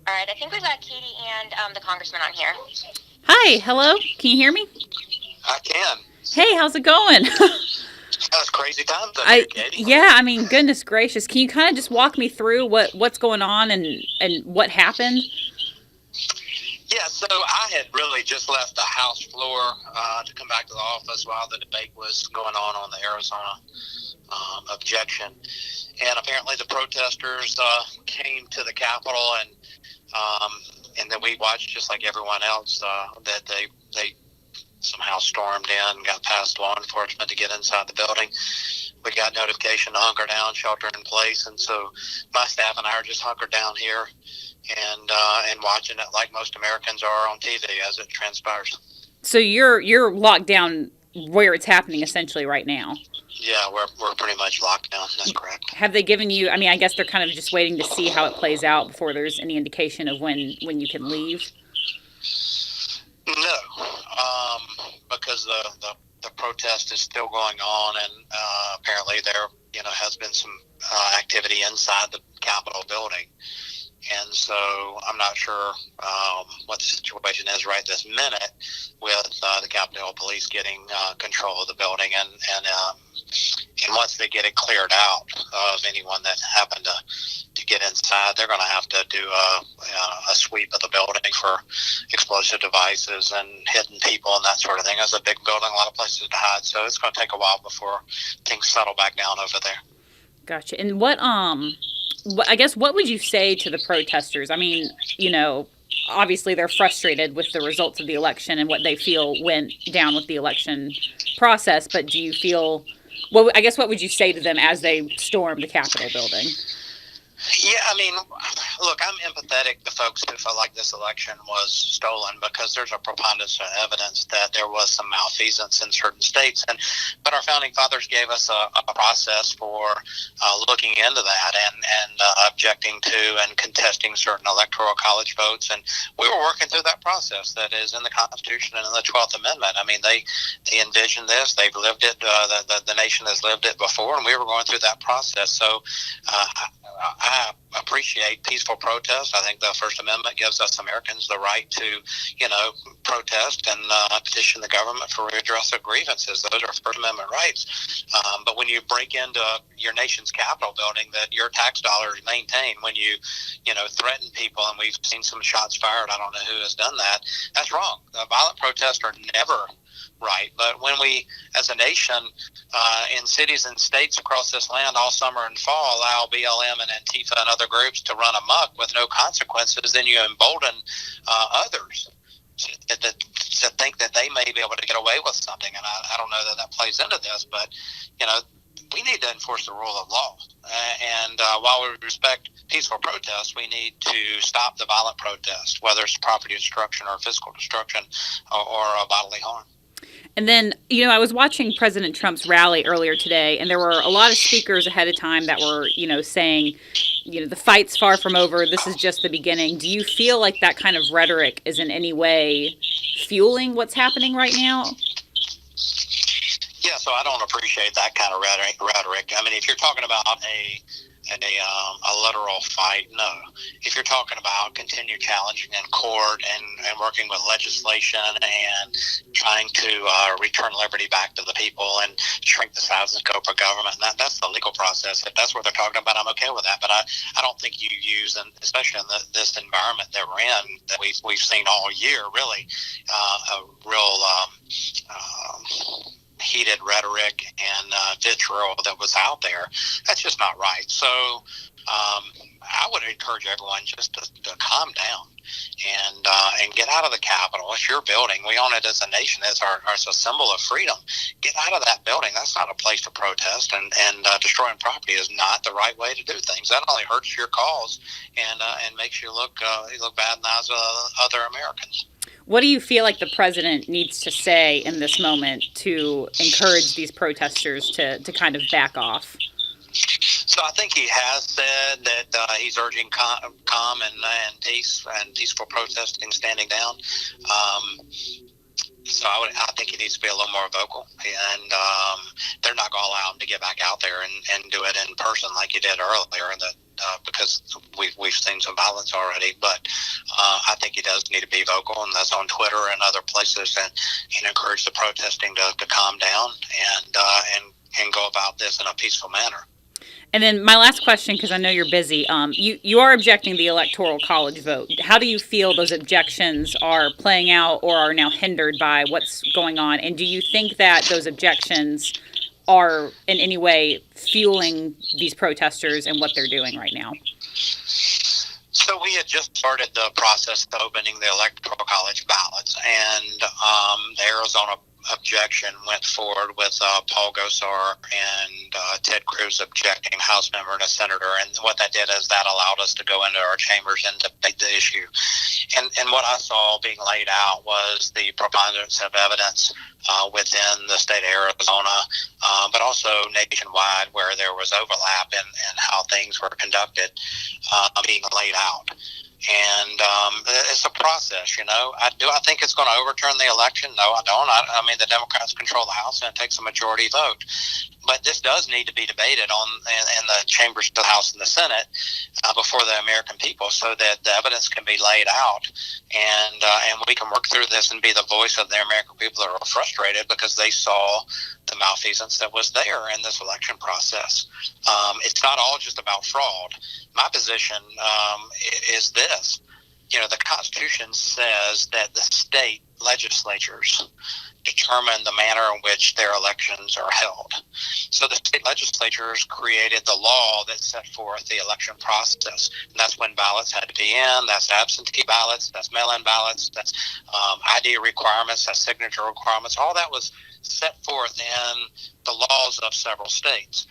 All right, I think we've got Katie and the congressman on here. Hi, hello. Can you hear me? I can. Hey, how's it going? That's crazy times up here, Katie. Yeah, I mean, goodness gracious. Can you kind of just walk me through what's going on and what happened? Yeah, so I had really just left the House floor to come back to the office while the debate was going on the Arizona objection. And apparently the protesters came to the Capitol, um, and then we watched, just like everyone else, that they somehow stormed in, got past law enforcement to get inside the building. We got notification to hunker down, shelter in place, and so my staff and I are just hunkered down here and watching it like most Americans are on TV as it transpires. So you're locked down where it's happening essentially right now. Yeah, we're pretty much locked down. That's correct. Have they given you? I mean, I guess they're kind of just waiting to see how it plays out before there's any indication of when you can leave. No, because the protest is still going on, and apparently there has been some activity inside the Capitol building. And so I'm not sure what the situation is right this minute with the Capitol Police getting control of the building, and once they get it cleared out of anyone that happened to get inside, they're going to have to do a sweep of the building for explosive devices and hidden people and that sort of thing. It's a big building, a lot of places to hide, so it's going to take a while before things settle back down over there. Gotcha. And I guess what would you say to the protesters? I mean, obviously they're frustrated with the results of the election and what they feel went down with the election process, but do you feel I guess what would you say to them as they storm the Capitol building? Yeah, I mean, look, I'm empathetic to folks who felt like this election was stolen because there's a preponderance of evidence that there was some malfeasance in certain states, but our founding fathers gave us a process for looking into that and objecting to and contesting certain electoral college votes, and we were working through that process that is in the Constitution and in the 12th Amendment. I mean, they envisioned this, they've lived it, the nation has lived it before, and we were going through that process. So I appreciate peaceful protest. I think the First Amendment gives us Americans the right to, protest and petition the government for redress of grievances. Those are First Amendment rights. But when you break into your nation's Capitol building that your tax dollars maintain, when you threaten people, and we've seen some shots fired, I don't know who has done that, that's wrong. Violent protests are never right. But when we, as a nation, in cities and states across this land all summer and fall, allow BLM and Antifa and other groups to run amok with no consequences, then you embolden others to think that they may be able to get away with something. And I don't know that plays into this, but, we need to enforce the rule of law. And while we respect peaceful protests, we need to stop the violent protest, whether it's property destruction or physical destruction or bodily harm. And then, I was watching President Trump's rally earlier today, and there were a lot of speakers ahead of time that were, saying, the fight's far from over. This is just the beginning. Do you feel like that kind of rhetoric is in any way fueling what's happening right now? Yeah, so I don't appreciate that kind of rhetoric. I mean, if you're talking about a literal fight, no. If you're talking about continue challenging in court and working with legislation and trying to return liberty back to the people and shrink the size and scope of government, that's the legal process. If that's what they're talking about, I'm okay with that. But I don't think you use, and especially in this environment that we're in, that we've seen all year, really, a real heated rhetoric and vitriol that was out there. That's just not right. So I would encourage everyone just to calm down and get out of the Capitol. It's your building. We own it as a nation. It's a symbol of freedom. Get out of that building. That's not a place to protest, and destroying property is not the right way to do things. That only hurts your cause and makes you look bad in the eyes of other Americans. What do you feel like the president needs to say in this moment to encourage these protesters to kind of back off? So I think he has said that he's urging calm and peace and peaceful protesting, standing down. So I think he needs to be a little more vocal, and they're not going to allow him to get back out there and do it in person like he did earlier. because we've seen some violence already. But I think he does need to be vocal, and that's on Twitter and other places, and encourage the protesting to calm down and go about this in a peaceful manner. And then my last question, because I know you're busy, you are objecting the Electoral College vote. How do you feel those objections are playing out or are now hindered by what's going on? And do you think that those objections are in any way fueling these protesters and what they're doing right now? So we had just started the process of opening the Electoral College ballots, and the Arizona objection went forward with Paul Gosar and Ted Cruz objecting, House member and a senator. And what that did is that allowed us to go into our chambers and debate the issue. And what I saw being laid out was the preponderance of evidence within the state of Arizona, but also nationwide, where there was overlap in how things were conducted, being laid out. And it's a process, Do I think it's going to overturn the election? No, I don't. I mean, the Democrats control the House, and it takes a majority vote. But this does need to be debated in the chambers of the House and the Senate before the American people, so that the evidence can be laid out, and we can work through this and be the voice of the American people that are frustrated because they saw the malfeasance that was there in this election process. It's not all just about fraud. My position is this. The Constitution says that the state legislatures determine the manner in which their elections are held. So the state legislatures created the law that set forth the election process. And that's when ballots had to be in, that's absentee ballots, that's mail-in ballots, that's ID requirements, that's signature requirements. All that was set forth in the laws of several states.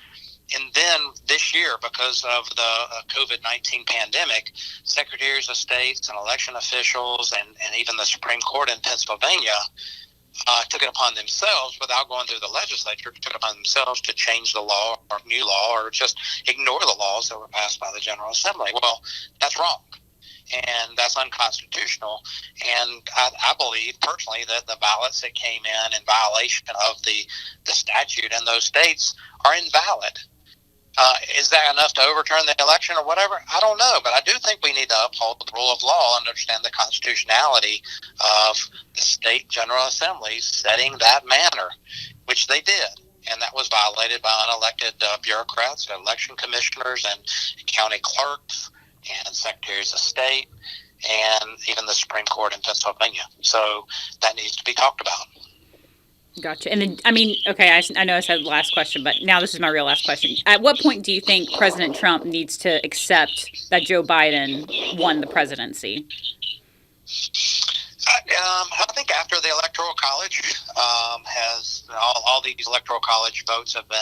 And then this year, because of the COVID-19 pandemic, secretaries of states and election officials and even the Supreme Court in Pennsylvania took it upon themselves, without going through the legislature, took it upon themselves to change the law or new law or just ignore the laws that were passed by the General Assembly. Well, that's wrong. And that's unconstitutional. And I believe personally that the ballots that came in violation of the statute in those states are invalid. Is that enough to overturn the election or whatever? I don't know, but I do think we need to uphold the rule of law and understand the constitutionality of the state General Assemblies setting that manner, which they did. And that was violated by unelected bureaucrats, election commissioners, and county clerks, and secretaries of state, and even the Supreme Court in Pennsylvania. So that needs to be talked about. Gotcha. And then, okay, I know I said last question, but now this is my real last question. At what point do you think President Trump needs to accept that Joe Biden won the presidency? I think after the Electoral College has all these Electoral College votes have been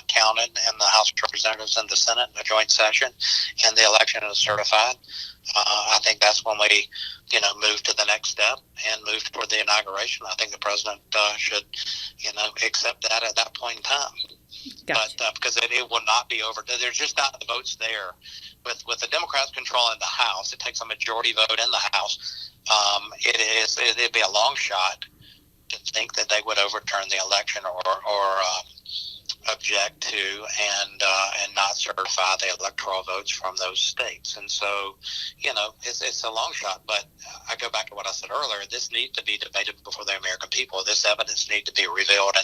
counted in the House of Representatives and the Senate in the joint session, and the election is certified. I think that's when we, move to the next step and move toward the inauguration. I think the president should, accept that at that point in time. Gotcha. But because it will not be over. There's just not the votes there. With the Democrats controlling the House, it takes a majority vote in the House. It'd be a long shot to think that they would overturn the election or object to and not certify the electoral votes from those states. And so, it's a long shot. But I go back to what I said earlier. This needs to be debated before the American people. This evidence needs to be revealed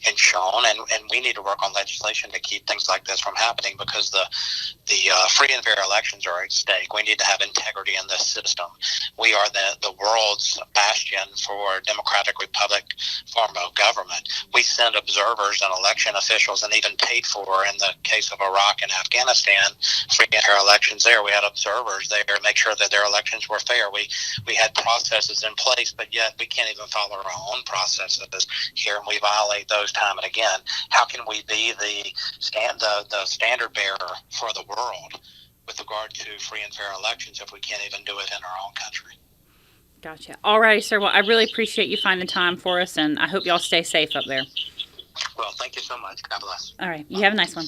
and shown. And we need to work on legislation to keep things like this from happening, because the free and fair elections are at stake. We need to have integrity in this system. We are the world's bastion for democratic republic form of government. We send observers and election officials, and even paid for, in the case of Iraq and Afghanistan, free and fair elections there. We had observers there to make sure that their elections were fair. We had processes in place, but yet we can't even follow our own processes here, and we violate those time and again. How can we be the standard bearer for the world with regard to free and fair elections if we can't even do it in our own country? Gotcha. All righty, sir. Well, I really appreciate you finding time for us, and I hope y'all stay safe up there. Well, thank you so much. God bless. All right. You have a nice one.